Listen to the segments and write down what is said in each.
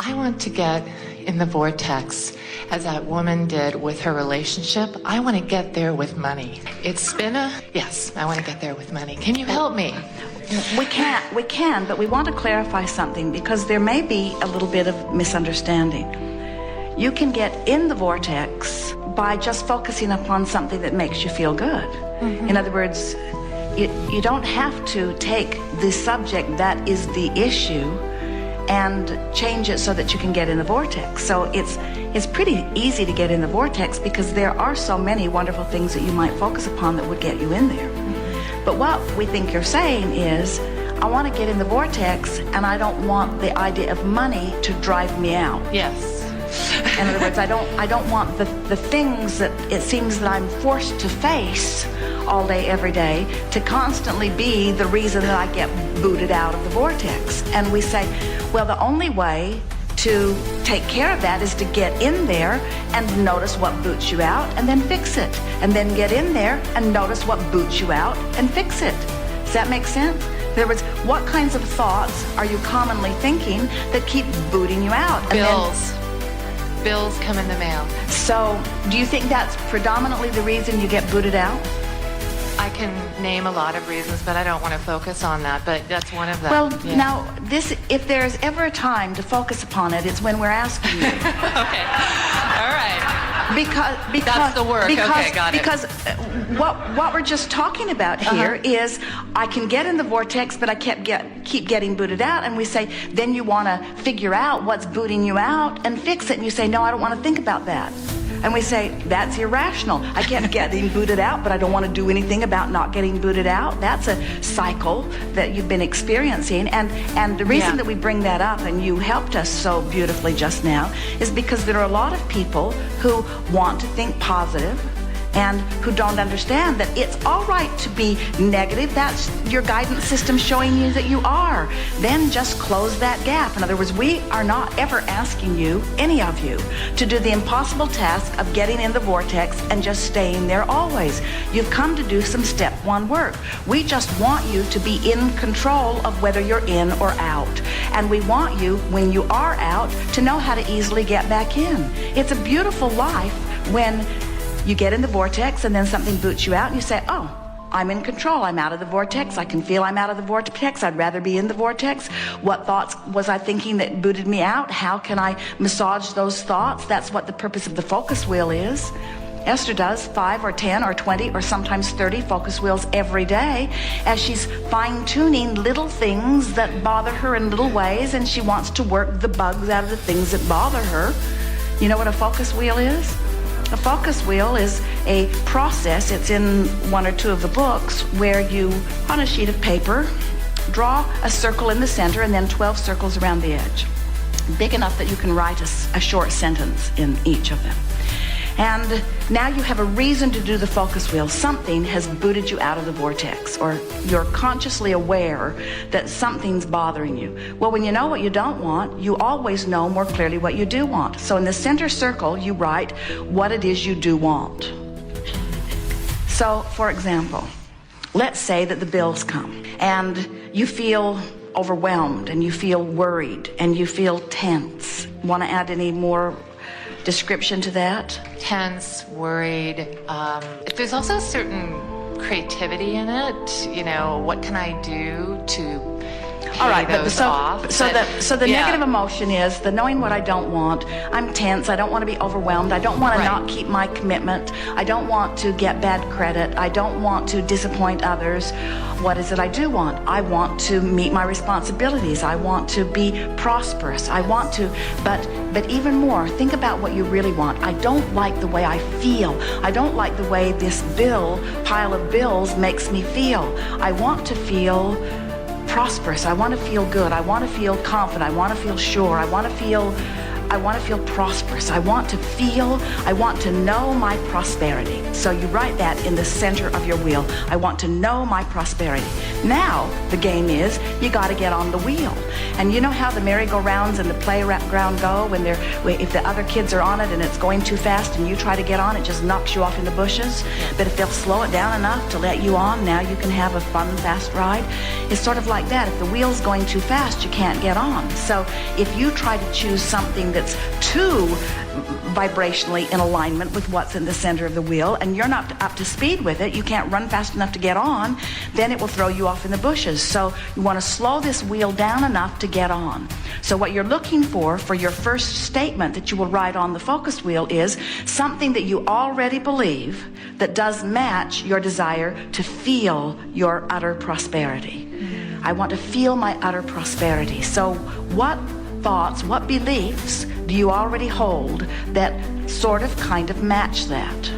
I want to get in the vortex as that woman did with her relationship. I want to get there with money. Yes, I want to get there with money. Can you help me? We can, but we want to clarify something because there may be a little bit of misunderstanding. You can get in the vortex by just focusing upon something that makes you feel good. Mm-hmm. In other words, you don't have to take the subject that is the issue and change it so that you can get in the vortex. So it's pretty easy to get in the vortex because there are so many wonderful things that you might focus upon that would get you in there. But what we think you're saying is, I want to get in the vortex and I don't want the idea of money to drive me out. Yes. In other words, I don't want the things that it seems that I'm forced to face all day, every day, to constantly be the reason that I get booted out of the vortex. And we say, well, the only way to take care of that is to get in there and notice what boots you out and then fix it. And then get in there and notice what boots you out and fix it. Does that make sense? In other words, what kinds of thoughts are you commonly thinking that keep booting you out? And Bills come in the mail. So, do you think that's predominantly the reason you get booted out? I can name a lot of reasons, but I don't want to focus on that, but that's one of them. Well, yeah. Now, if there's ever a time to focus upon it, it's when we're asking you. Okay. All right. Because that's the work. Okay, got it. Because what we're just talking about here is I can get in the vortex, but I keep getting booted out. And we say, then you want to figure out what's booting you out and fix it. And you say, no, I don't want to think about that. And we say, that's irrational. I kept getting booted out, but I don't want to do anything about not getting booted out. That's a cycle that you've been experiencing. And the reason that we bring that up, and you helped us so beautifully just now, is because there are a lot of people who want to think positive and who don't understand that it's all right to be negative. That's your guidance system showing you that you are. Then just close that gap. In other words, we are not ever asking you, any of you, to do the impossible task of getting in the vortex and just staying there always. You've come to do some step one work. We just want you to be in control of whether you're in or out. And we want you, when you are out, to know how to easily get back in. It's a beautiful life when you get in the vortex and then something boots you out and you say, oh, I'm in control. I'm out of the vortex. I can feel I'm out of the vortex. I'd rather be in the vortex. What thoughts was I thinking that booted me out? How can I massage those thoughts? That's what the purpose of the focus wheel is. Esther does 5 or 10 or 20 or sometimes 30 focus wheels every day as she's fine-tuning little things that bother her in little ways, and she wants to work the bugs out of the things that bother her. You know what a focus wheel is? A focus wheel is a process, it's in 1 or 2 of the books, where you, on a sheet of paper, draw a circle in the center and then 12 circles around the edge. Big enough that you can write a short sentence in each of them. And now you have a reason to do the focus wheel. Something has booted you out of the vortex, or you're consciously aware that something's bothering you. Well, when you know what you don't want, you always know more clearly what you do want. So in the center circle, you write what it is you do want. So, for example, let's say that the bills come and you feel overwhelmed and you feel worried and you feel tense. Want to add any more description to that? Tense, worried. There's also a certain creativity in it. You know, what can I do to pay those off? So the negative emotion is the knowing what I don't want. I'm tense. I don't want to be overwhelmed. I don't want to not keep my commitment. I don't want to get bad credit. I don't want to disappoint others. What is it I do want? I want to meet my responsibilities. I want to be prosperous. I want to, but even more, think about what you really want. I don't like the way I feel. I don't like the way this pile of bills makes me feel. I want to feel prosperous. I want to feel good. I want to feel confident. I want to feel sure. I want to feel I want to feel prosperous. I want to know my prosperity. So you write that in the center of your wheel. I want to know my prosperity. Now the game is you got to get on the wheel. And you know how the merry-go-rounds and the playground go if the other kids are on it and it's going too fast and you try to get on, it just knocks you off in the bushes. But if they'll slow it down enough to let you on, now you can have a fun, fast ride. It's sort of like that. If the wheel's going too fast, you can't get on. So if you try to choose something that's too vibrationally in alignment with what's in the center of the wheel and you're not up to speed with it, you can't run fast enough to get on, then it will throw you off in the bushes. So you want to slow this wheel down enough to get on. So what you're looking for your first statement that you will write on the focus wheel is something that you already believe that does match your desire to feel your utter prosperity. I want to feel my utter prosperity. So what thoughts, what beliefs do you already hold that sort of kind of match that?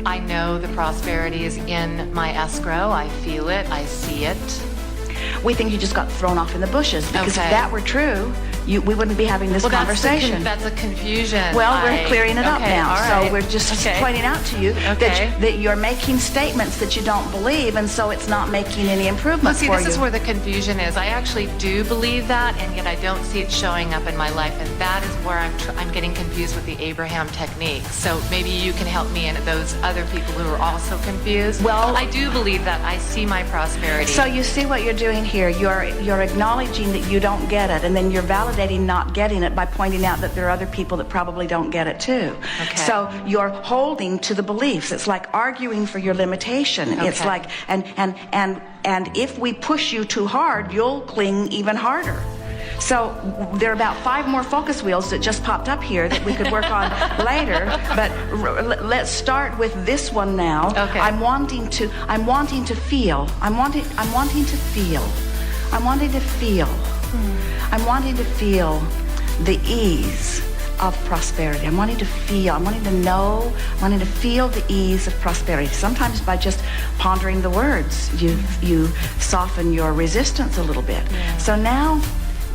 I know the prosperity is in my escrow. I feel it. I see it. We think you just got thrown off in the bushes, because if that were true, we wouldn't be having this conversation. That's a confusion. Well, we're clearing it up now. Right. So we're just pointing out to you that you're making statements that you don't believe, and so it's not making any improvement for you. This is where the confusion is. I actually do believe that, and yet I don't see it showing up in my life, and that is where I'm getting confused with the Abraham technique. So maybe you can help me and those other people who are also confused. Well, I do believe that. I see my prosperity. So you see what you're doing here. You're acknowledging that you don't get it, and then you're validating not getting it by pointing out that there are other people that probably don't get it too. So you're holding to the beliefs. It's like arguing for your limitation. It's like, and if we push you too hard, you'll cling even harder. So there are about 5 more focus wheels that just popped up here that we could work on later. But let's start with this one now. I'm wanting to feel. I'm wanting to feel. I'm wanting to feel the ease of prosperity. I'm wanting to feel. I'm wanting to know. I'm wanting to feel the ease of prosperity. Sometimes by just pondering the words, you soften your resistance a little bit. So now,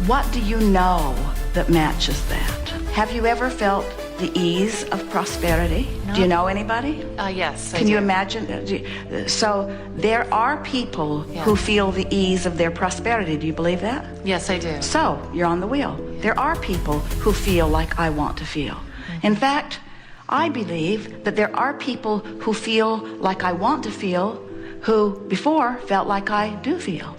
what do you know that matches that? Have you ever felt the ease of prosperity? No. Do you know anybody? Yes, I Can do. you imagine? So there are people who feel the ease of their prosperity. Do you believe that? Yes, I do. So you're on the wheel. There are people who feel like I want to feel. In fact, I believe that there are people who feel like I want to feel who before felt like I do feel.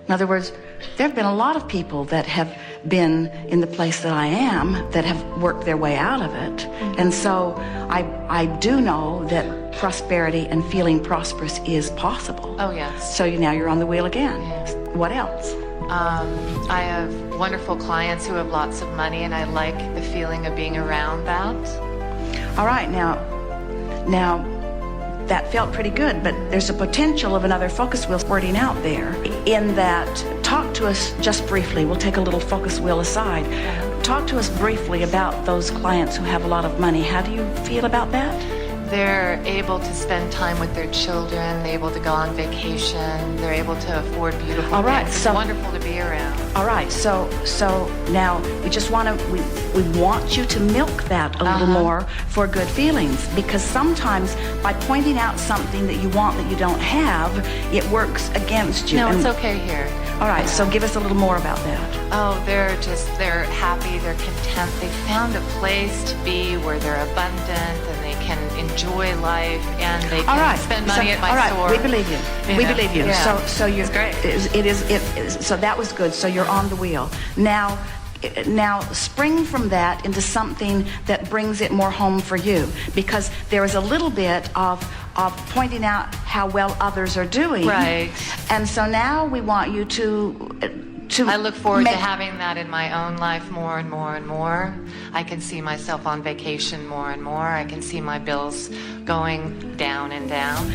In other words, there have been a lot of people that have been in the place that I am that have worked their way out of it. And so I do know that prosperity and feeling prosperous is possible. Oh, yes. So now you're on the wheel again. Yes. What else? I have wonderful clients who have lots of money, and I like the feeling of being around that. All right, now that felt pretty good, but there's a potential of another focus wheel wording out there. In that, talk to us just briefly. We'll take a little focus wheel aside. Talk to us briefly about those clients who have a lot of money. How do you feel about that? They're able to spend time with their children. They're able to go on vacation. They're able to afford beautiful things. It's wonderful to be around. All right, so now we just want to we want you to milk that a little more for good feelings, because sometimes by pointing out something that you want that you don't have, it works against you. No, it's okay here. All right, so give us a little more about that. Oh, they're happy, they're content. They found a place to be where they're abundant and they can enjoy life, and they can spend money at my store. We believe you. We believe you. Yeah. So you're great. So that was good. So you're on the wheel. Now spring from that into something that brings it more home for you, because there is a little bit of pointing out how well others are doing. Right. And so now we want you to I look forward to having that in my own life more and more and more. I can see myself on vacation more and more. I can see my bills going down and down.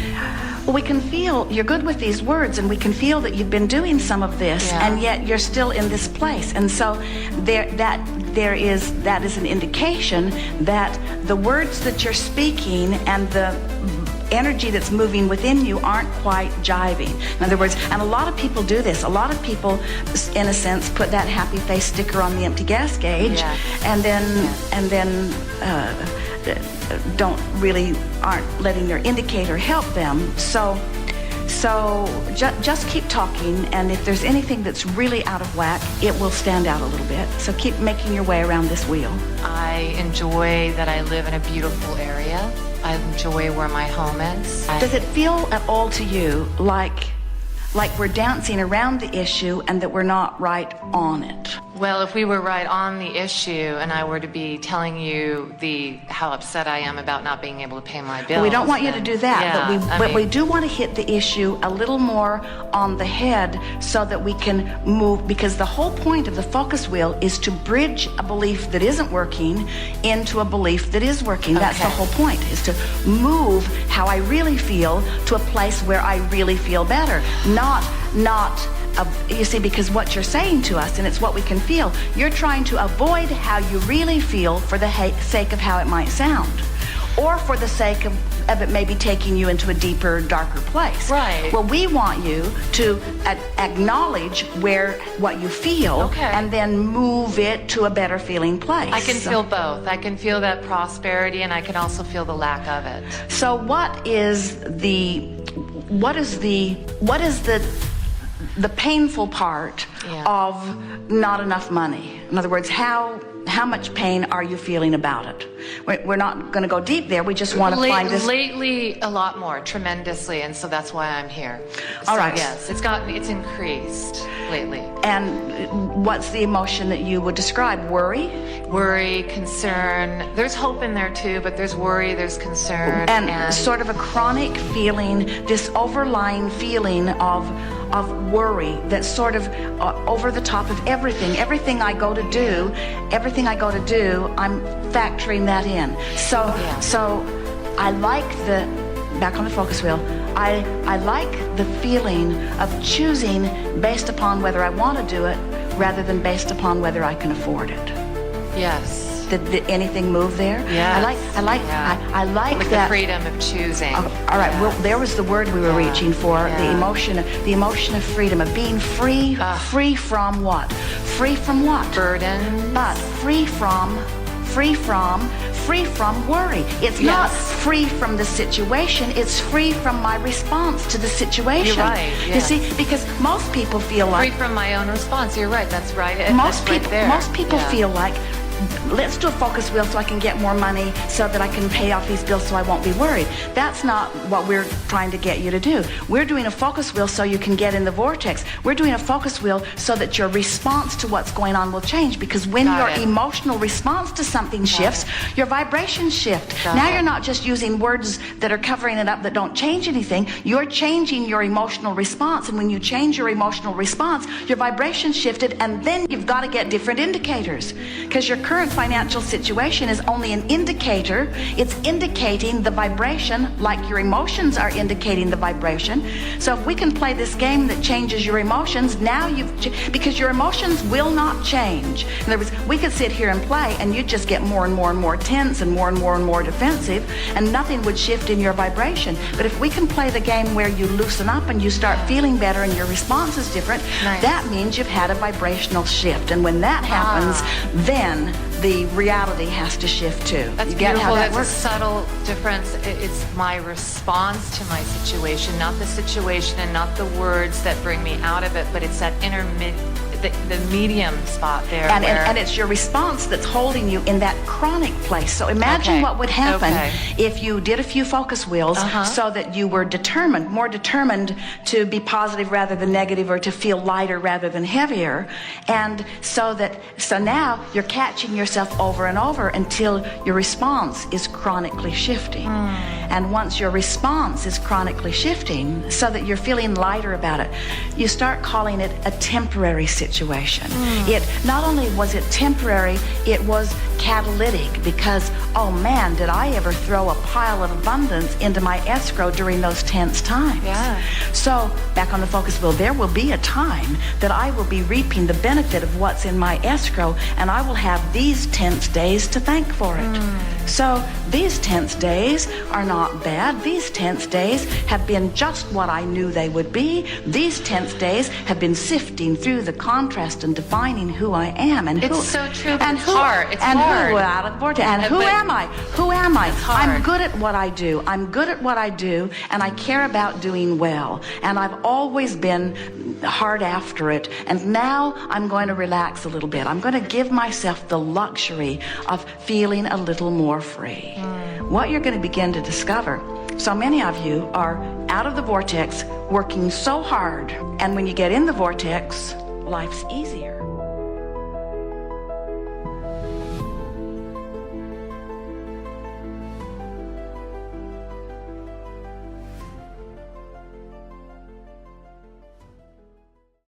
Well, we can feel you're good with these words, and we can feel that you've been doing some of this, and yet you're still in this place. And so that is an indication that the words that you're speaking and energy that's moving within you aren't quite jiving. In other words, and a lot of people do this. A lot of people, in a sense, put that happy face sticker on the empty gas gauge, and then aren't letting their indicator help them. So just keep talking, and if there's anything that's really out of whack, it will stand out a little bit. So keep making your way around this wheel. I enjoy that I live in a beautiful area. I enjoy where my home is. Does it feel at all to you like we're dancing around the issue and that we're not right on it? Well, if we were right on the issue and I were to be telling you how upset I am about not being able to pay my bills. Well, we don't want you to do that, but we do want to hit the issue a little more on the head so that we can move, because the whole point of the focus wheel is to bridge a belief that isn't working into a belief that is working. That's the whole point, is to move how I really feel to a place where I really feel better. You see, because what you're saying to us, and it's what we can feel, you're trying to avoid how you really feel for the sake of how it might sound, or for the sake of it maybe taking you into a deeper, darker place. Right. Well, we want you to acknowledge what you feel, and then move it to a better feeling place. I can feel both. I can feel that prosperity, and I can also feel the lack of it. So what is the painful part of not enough money? In other words, how much pain are you feeling about it? We're not going to go deep there. We just want to find this. Lately, a lot more, tremendously, and so that's why I'm here. All right. Yes, it's increased lately. And what's the emotion that you would describe? Worry, concern. There's hope in there too, but there's worry, there's concern. And sort of a chronic feeling, this overlying feeling of worry that's sort of over the top of everything. Everything I go to do, I'm factoring that in. So I like back on the focus wheel, I like the feeling of choosing based upon whether I want to do it rather than based upon whether I can afford it. Yes. Did anything move there? Yeah. I like with that. The freedom of choosing. All right. Well, there was the word we were reaching for. Yeah. The emotion of freedom, of being free. Free from what? Free from what? Burden. But free from worry. It's not free from the situation. It's free from my response to the situation. You're right. Yes. You see, because most people feel like free from my own response. You're right. That's right. Most people Yeah. feel like, let's do a focus wheel so I can get more money so that I can pay off these bills so I won't be worried. That's not what we're trying to get you to do. We're doing a focus wheel so you can get in the vortex. We're doing a focus wheel so that your response to what's going on will change, because when your emotional response to something shifts, your vibrations shift. Now you're not just using words that are covering it up that don't change anything. You're changing your emotional response, and when you change your emotional response, your vibrations shifted, and then you've got to get different indicators, because your current financial situation is only an indicator. It's indicating the vibration like your emotions are indicating the vibration. So if we can play this game that changes your emotions, now because your emotions will not change. In other words, we could sit here and play and you'd just get more and more and more tense and more defensive, and nothing would shift in your vibration. But if we can play the game where you loosen up and you start feeling better and your response is different, that means you've had a vibrational shift. And when that happens, then the reality has to shift too. That's beautiful. That's a subtle difference. It's my response to my situation, not the situation and not the words that bring me out of it, but it's that the medium spot there. And it's your response that's holding you in that chronic place. So imagine what would happen if you did a few focus wheels so that you were more determined to be positive rather than negative, or to feel lighter rather than heavier. And so now you're catching yourself over and over until your response is chronically shifting. And once your response is chronically shifting so that you're feeling lighter about it, you start calling it a temporary situation. situation. It not only was it temporary, it was catalytic, because, oh man, did I ever throw a pile of abundance into my escrow during those tense times. Yeah. So back on the focus wheel, there will be a time that I will be reaping the benefit of what's in my escrow, and I will have these tense days to thank for it. So these tense days are not bad. These tense days have been just what I knew they would be. These tense days have been sifting through the contrast and defining who I am. And it's who, so true, but and it's who, hard. It's and hard. Who out of vortex. And who am I? Who am I? It's hard. I'm good at what I do. I'm good at what I do, and I care about doing well. And I've always been hard after it. And now I'm going to relax a little bit. I'm going to give myself the luxury of feeling a little more free. What you're going to begin to discover, so many of you are out of the vortex, working so hard, and when you get in the vortex, life's easier.